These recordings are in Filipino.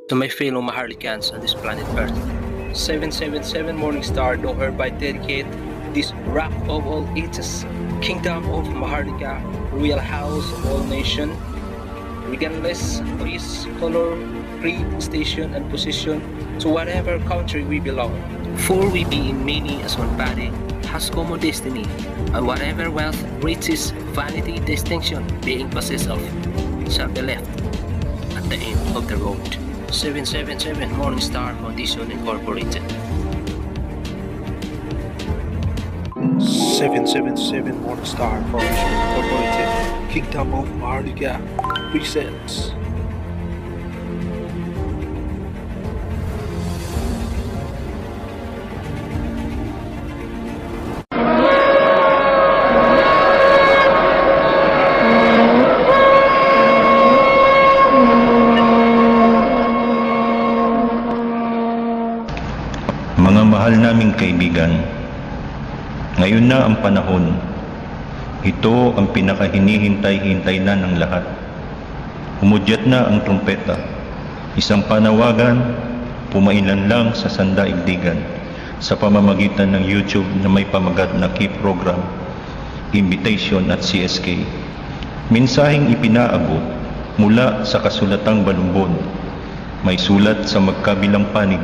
To my fellow Maharlikans on this planet Earth. 777 Morning Star do hereby dedicate this rock of all ages, kingdom of Maharlika, royal house of all nation, regardless race, color, creed, station, and position, to whatever country we belong. For we being many as one body, has common destiny, and whatever wealth, riches, vanity, distinction being possessed of, shall be left at the end of the road. 777 Morning Star Foundation Incorporated. 777 Morning Star Foundation Incorporated, Kingdom of Maharlika presents. Mga mahal naming kaibigan, ngayon na ang panahon. Ito ang pinakahinihintay-hintay na ng lahat. Humudyat na ang trumpeta. Isang panawagan, pumailan lang sa sandaigdigan sa pamamagitan ng YouTube na may pamagat na key program, Invitation at CSK. Mensaheng ipinaabot mula sa kasulatang balumbon. May sulat sa magkabilang panig,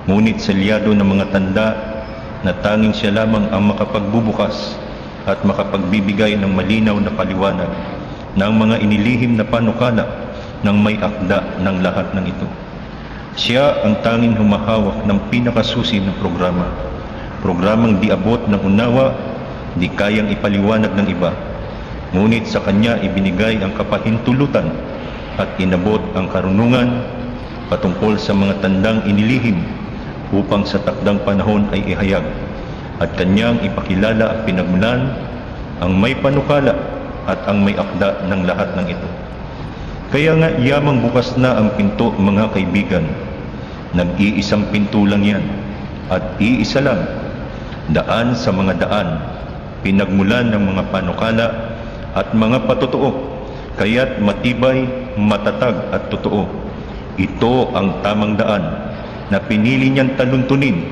ngunit selyado ng mga tanda na tanging siya lamang ang makapagbubukas at makapagbibigay ng malinaw na paliwanag ng mga inilihim na panukala ng may akda ng lahat ng ito. Siya ang tanging humahawak ng pinakasusi ng programa. Programang di abot ng unawa, di kayang ipaliwanag ng iba. Ngunit sa kanya ibinigay ang kapahintulutan at inabot ang karunungan patungkol sa mga tandang inilihim upang sa takdang panahon ay ihayag at kanyang ipakilala at pinagmulan ang may panukala at ang may akda ng lahat ng ito. Kaya nga yamang bukas na ang pinto, mga kaibigan. Nag-iisang pinto lang yan at iisa lang, daan sa mga daan, pinagmulan ng mga panukala at mga patotoo, kaya't matibay, matatag at totoo. Ito ang tamang daan na pinili niyang taluntunin,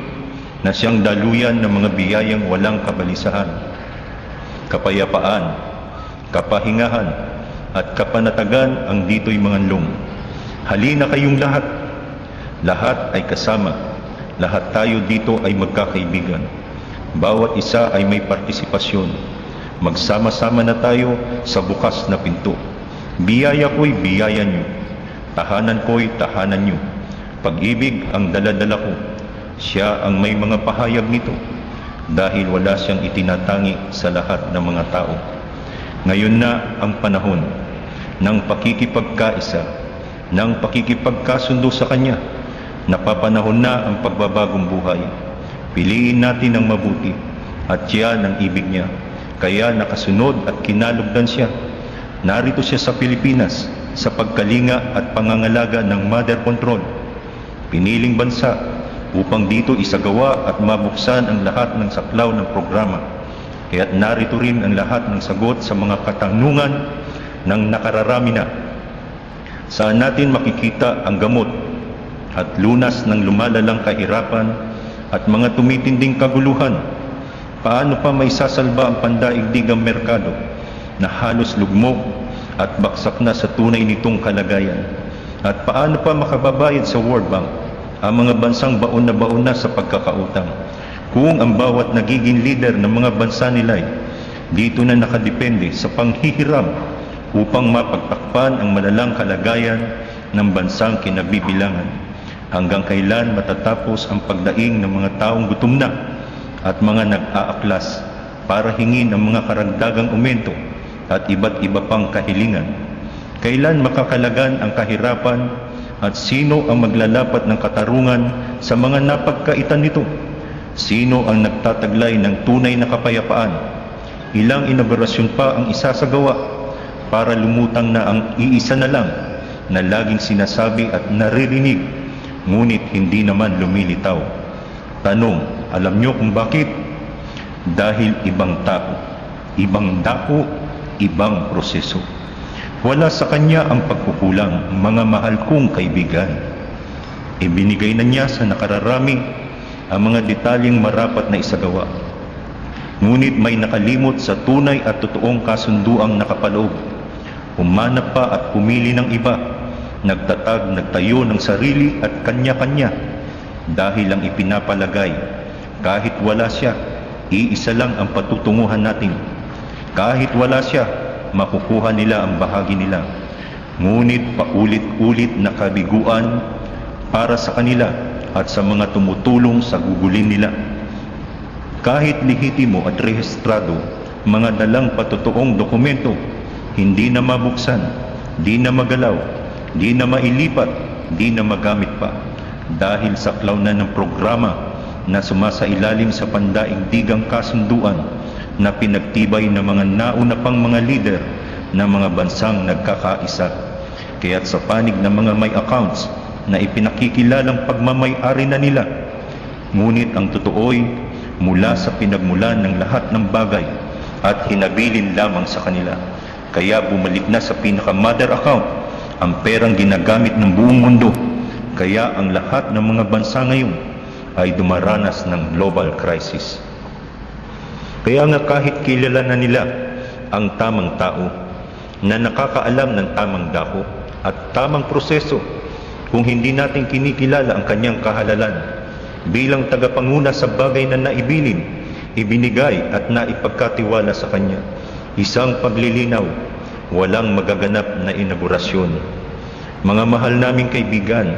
na siyang daluyan ng mga biyayang walang kabalisahan, kapayapaan, kapahingahan, at kapanatagan ang dito'y manganlong. Halina kayong lahat. Lahat ay kasama. Lahat tayo dito ay magkakaibigan. Bawat isa ay may partisipasyon. Magsama-sama na tayo sa bukas na pinto. Biyaya ko'y biyaya nyo. Tahanan ko'y tahanan nyo. Pag-ibig ang daladala ko. Siya ang may mga pahayag nito dahil wala siyang itinatangi sa lahat ng mga tao. Ngayon na ang panahon ng pakikipagkaisa, ng pakikipagkasundo sa Kanya. Napapanahon na ang pagbabagong buhay. Piliin natin ang mabuti at yan ang ibig niya. Kaya nakasunod at kinalugdan siya. Narito siya sa Pilipinas sa pagkalinga at pangangalaga ng mother control. Piniling bansa upang dito isagawa at mabuksan ang lahat ng saklaw ng programa. Kaya't narito rin ang lahat ng sagot sa mga katanungan ng nakararami na. Saan natin makikita ang gamot at lunas ng lumalalang kahirapan at mga tumitinding kaguluhan? Paano pa may sasalba ang pandaigdigang merkado na halos lugmok at baksak na sa tunay nitong kalagayan? At paano pa makababayad sa World Bank ang mga bansang baon na sa pagkakautang kung ang bawat nagiging leader ng mga bansa nila'y dito na nakadepende sa panghihiram upang mapagtakpan ang malalang kalagayan ng bansang kinabibilangan? Hanggang kailan matatapos ang pagdaing ng mga taong gutom na at mga nag-aaklas para hingin ang mga karagdagang aumento at iba't iba pang kahilingan? Kailan makakalagan ang kahirapan at sino ang maglalapat ng katarungan sa mga napagkaitan nito? Sino ang nagtataglay ng tunay na kapayapaan? Ilang inaugurasyon pa ang isasagawa para lumutang na ang iisa na lang na laging sinasabi at naririnig, ngunit hindi naman lumilitaw. Tanong, alam nyo kung bakit? Dahil ibang tao, ibang dako, ibang proseso. Wala sa kanya ang pagkukulang, mga mahal kong kaibigan. Ibinigay na niya sa nakararami ang mga detalyeng marapat na isagawa. Ngunit may nakalimot sa tunay at totoong kasunduang nakapaloob. Humanap pa at pumili ng iba, nagtayo ng sarili at kanya-kanya, dahil ang ipinapalagay, kahit wala siya, iisa lang ang patutunguhan natin. Kahit wala siya, makukuha nila ang bahagi nila. Ngunit paulit-ulit na kabiguan para sa kanila at sa mga tumutulong sa gugulin nila. Kahit lehitimo at rehistrado, mga dalang patotoong dokumento, hindi na mabuksan, di na magalaw, di na mailipat, di na magamit pa, dahil saklaw na ng programa na sumasailalim sa pandaigdigang kasunduan na pinagtibay ng mga nauna pang mga lider ng mga bansang nagkakaisa. Kaya't sa panig ng mga may accounts na ipinakikilalang pagmamay-ari na nila, ngunit ang totoo'y mula sa pinagmulan ng lahat ng bagay at hinabilin lamang sa kanila. Kaya bumalik na sa pinaka-mother account ang perang ginagamit ng buong mundo. Kaya ang lahat ng mga bansa ngayon ay dumaranas ng global crisis. Kaya nga kahit kilala na nila ang tamang tao na nakakaalam ng tamang dako at tamang proseso, kung hindi natin kinikilala ang kanyang kahalalan bilang tagapanguna sa bagay na naibilin, ibinigay at naipagkatiwala sa kanya, isang paglilinaw, walang magaganap na inaugurasyon. Mga mahal naming kaibigan,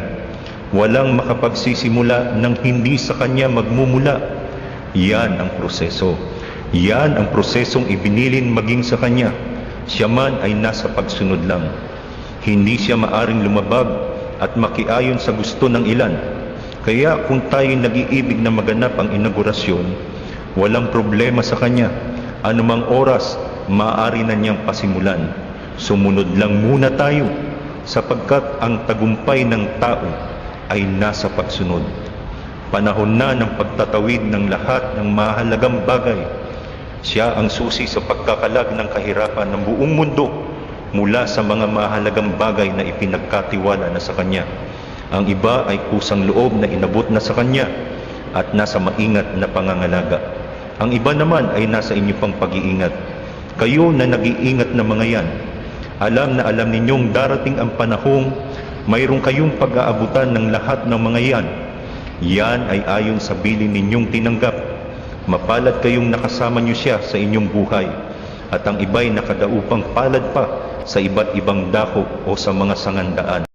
walang makapagsisimula ng hindi sa kanya magmumula. Yan ang proseso. Yan ang prosesong ibinilin maging sa kanya. Siya man ay nasa pagsunod lang. Hindi siya maaring lumabag at makiayon sa gusto ng ilan. Kaya kung tayo'y nag-iibig na maganap ang inaugurasyon, walang problema sa kanya. Anumang oras, maaari na niyang pasimulan. Sumunod lang muna tayo, sapagkat ang tagumpay ng tao ay nasa pagsunod. Panahon na ng pagtatawid ng lahat ng mahalagang bagay. Siya ang susi sa pagkakalag ng kahirapan ng buong mundo mula sa mga mahalagang bagay na ipinagkatiwala na sa kanya. Ang iba ay kusang loob na inabot na sa kanya at nasa maingat na pangangalaga. Ang iba naman ay nasa inyo pang pag-iingat. Kayo na nag-iingat na mga yan, alam na alam ninyong darating ang panahong mayroong kayong pag-aabutan ng lahat ng mga yan. Yan ay ayon sa bilin ninyong tinanggap. Mapalad kayong nakasama niyo siya sa inyong buhay, at ang iba'y nakadaupang palad pa sa iba't ibang dako o sa mga sangandaan.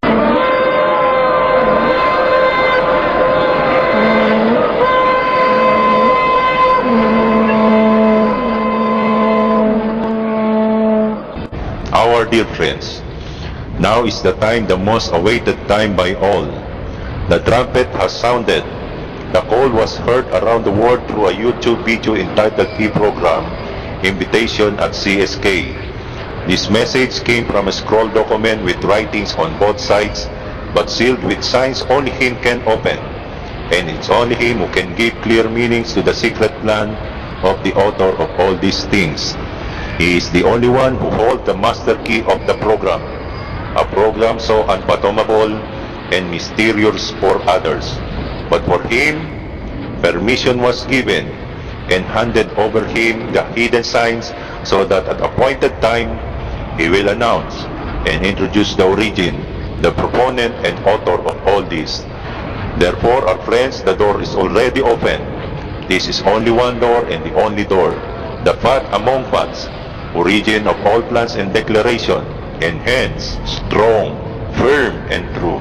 Our dear friends, now is the time, the most awaited time by all. The trumpet has sounded. The call was heard around the world through a YouTube video entitled E-Program Invitation at CSK. This message came from a scroll document with writings on both sides, but sealed with signs only him can open. And it's only him who can give clear meanings to the secret plan of the author of all these things. He is the only one who holds the master key of the program, a program so unfathomable and mysterious for others. But for him, permission was given and handed over him the hidden signs so that at appointed time, he will announce and introduce the origin, the proponent and author of all this. Therefore, our friends, the door is already open. This is only one door and the only door, the fat among fats, origin of all plans and declaration, and hence strong, firm, and true.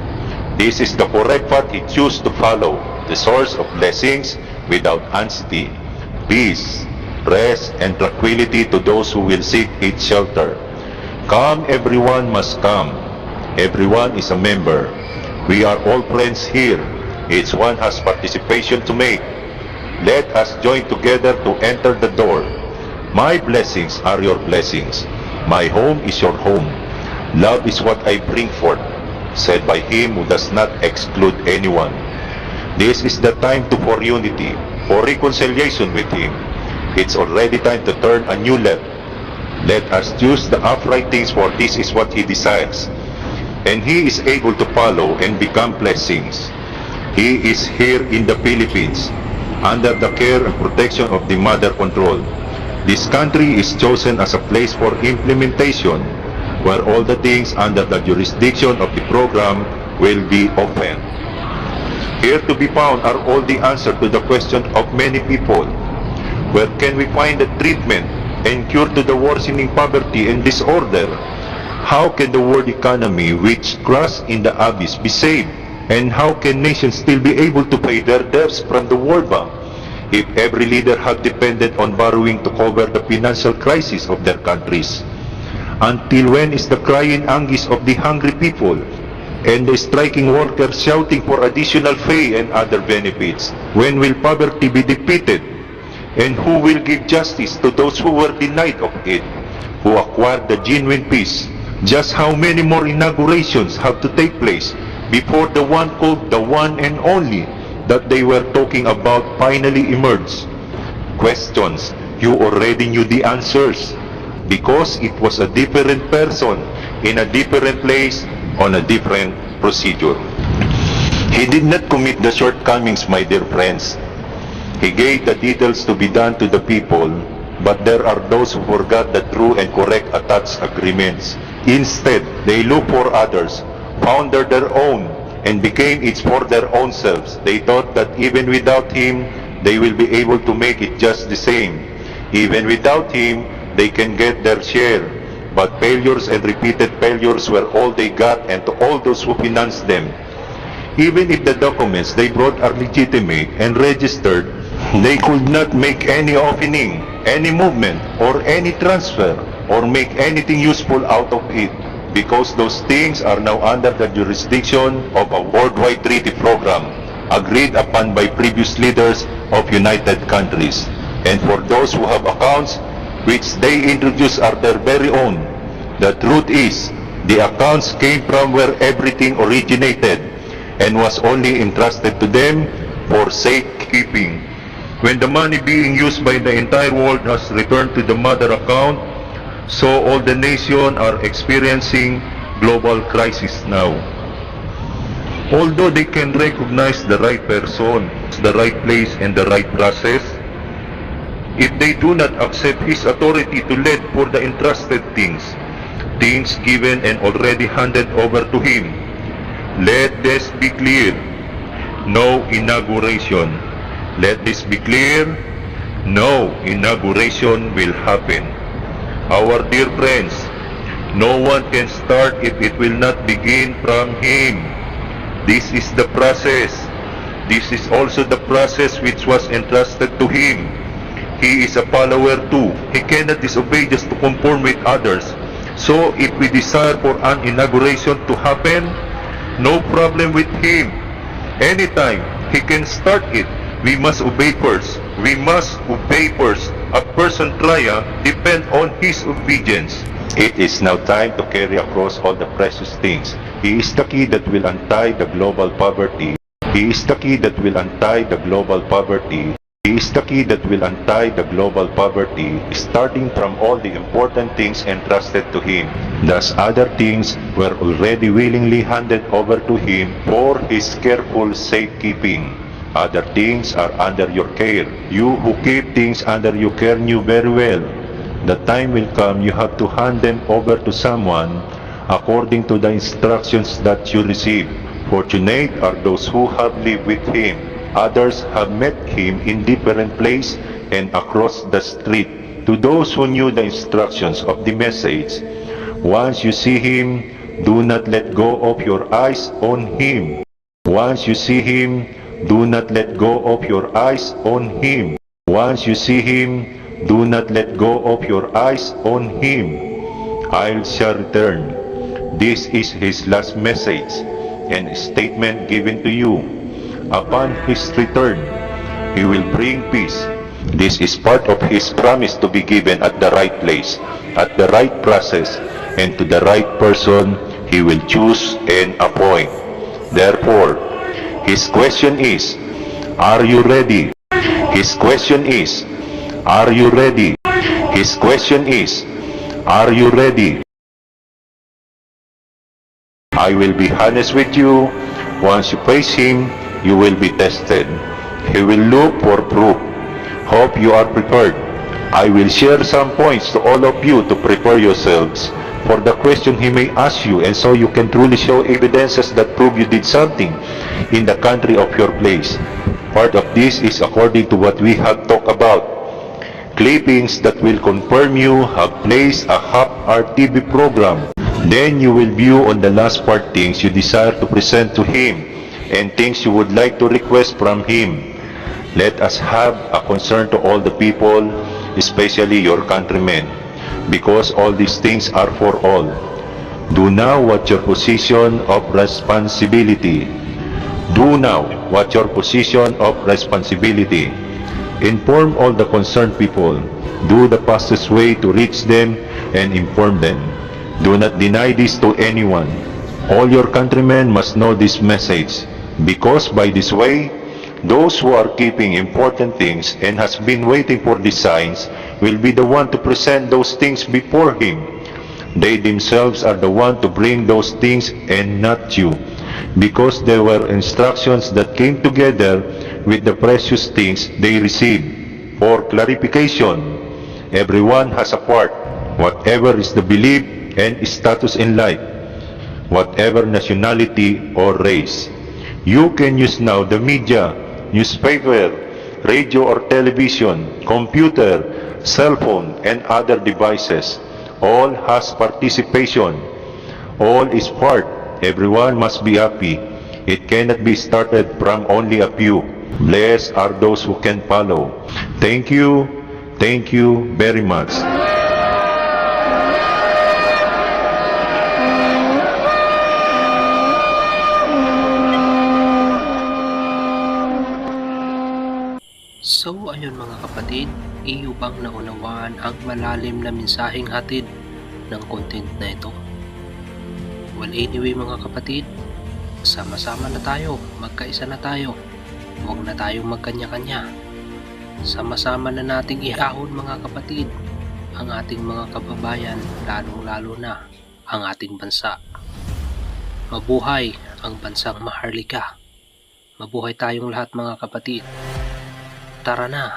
This is the correct path he chose to follow, the source of blessings without anxiety, peace, rest, and tranquility to those who will seek its shelter. Come, everyone must come. Everyone is a member. We are all friends here. Each one has participation to make. Let us join together to enter the door. My blessings are your blessings. My home is your home. Love is what I bring forth, said by him who does not exclude anyone. This is the time for unity, for reconciliation with him. It's already time to turn a new left. Let us choose the upright things, for this is what he desires. And he is able to follow and become blessings. He is here in the Philippines, under the care and protection of the Mother Control. This country is chosen as a place for implementation, where all the things under the jurisdiction of the program will be opened. Here to be found are all the answers to the question of many people. Where can we find the treatment and cure to the worsening poverty and disorder? How can the world economy, which crashed in the abyss, be saved? And how can nations still be able to pay their debts from the World Bank if every leader had depended on borrowing to cover the financial crisis of their countries? Until when is the crying anguish of the hungry people and the striking workers shouting for additional pay and other benefits? When will poverty be defeated? And who will give justice to those who were denied of it, who acquired the genuine peace? Just how many more inaugurations have to take place before the one called the one and only that they were talking about finally emerged? Questions you already knew the answers, because it was a different person in a different place on a different procedure. He did not commit the shortcomings, my dear friends. He gave the details to be done to the people, but there are those who forgot the true and correct attached agreements. Instead, they looked for others, founded their own, and became it for their own selves. They thought that even without him, they will be able to make it just the same. Even without him, they can get their share. But failures and repeated failures were all they got, and to all those who financed them. Even if the documents they brought are legitimate and registered, they could not make any opening, any movement, or any transfer, or make anything useful out of it, because those things are now under the jurisdiction of a worldwide treaty program agreed upon by previous leaders of United Countries. And for those who have accounts which they introduce are their very own, the truth is, the accounts came from where everything originated and was only entrusted to them for safekeeping. When the money being used by the entire world has returned to the mother account, so all the nations are experiencing global crisis now. Although they can recognize the right person, the right place, and the right process, if they do not accept his authority to lead for the entrusted things given and already handed over to him, let this be clear: no inauguration. Let this be clear: no inauguration will happen. Our dear friends, no one can start if it will not begin from him. This is the process. This is also the process which was entrusted to him. He is a follower too. He cannot disobey just to conform with others. So if we desire for an inauguration to happen, no problem with him. Anytime he can start it, we must obey first. We must obey first. A person trial depend on his obedience. It is now time to carry across all the precious things. He is the key that will untie the global poverty. He is the key that will untie the global poverty. He is the key that will untie the global poverty, starting from all the important things entrusted to him. Thus other things were already willingly handed over to him for his careful safekeeping. Other things are under your care. You who keep things under your care knew very well the time will come you have to hand them over to someone according to the instructions that you receive. Fortunate are those who have lived with him. Others have met him in different places and across the street. To those who knew the instructions of the message, once you see him, do not let go of your eyes on him. Once you see him, do not let go of your eyes on him. Once you see him, do not let go of your eyes on him. I shall return. This is his last message and statement given to you. Upon his return, he will bring peace. This is part of his promise to be given at the right place, at the right process, and to the right person he will choose and appoint. Therefore, his question is, are you ready? His question is, are you ready? His question is, are you ready? I will be honest with you. Once you face him, you will be tested. He will look for proof. Hope you are prepared. I will share some points to all of you to prepare yourselves for the question he may ask you, and so you can truly show evidences that prove you did something in the country of your place. Part of this is according to what we have talked about. Clippings that will confirm you have placed a half-hour TV program. Then you will view on the last part things you desire to present to him and things you would like to request from him. Let us have a concern to all the people, especially your countrymen, because all these things are for all. Do now what your position of responsibility. Do now what your position of responsibility. Inform all the concerned people. Do the fastest way to reach them and inform them. Do not deny this to anyone. All your countrymen must know this message, because by this way, those who are keeping important things and has been waiting for these signs will be the one to present those things before him. They themselves are the one to bring those things and not you, because there were instructions that came together with the precious things they received. For clarification, everyone has a part, whatever is the belief and status in life, whatever nationality or race. You can use now the media, newspaper, radio or television, computer, cell phone, and other devices. All has participation. All is part. Everyone must be happy. It cannot be started from only a few. Blessed are those who can follow. Thank you very much. So ayun mga kapatid, iyo bang naunawaan ang malalim na mensaheng hatid ng content na ito? Well anyway mga kapatid, sama-sama na tayo, magkaisa na tayo. Huwag na tayong magkanya-kanya. Sama-sama na nating ihahon mga kapatid ang ating mga kababayan, lalong-lalo na ang ating bansa. Mabuhay ang bansang Maharlika. Mabuhay tayong lahat mga kapatid. Tara na!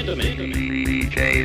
DJ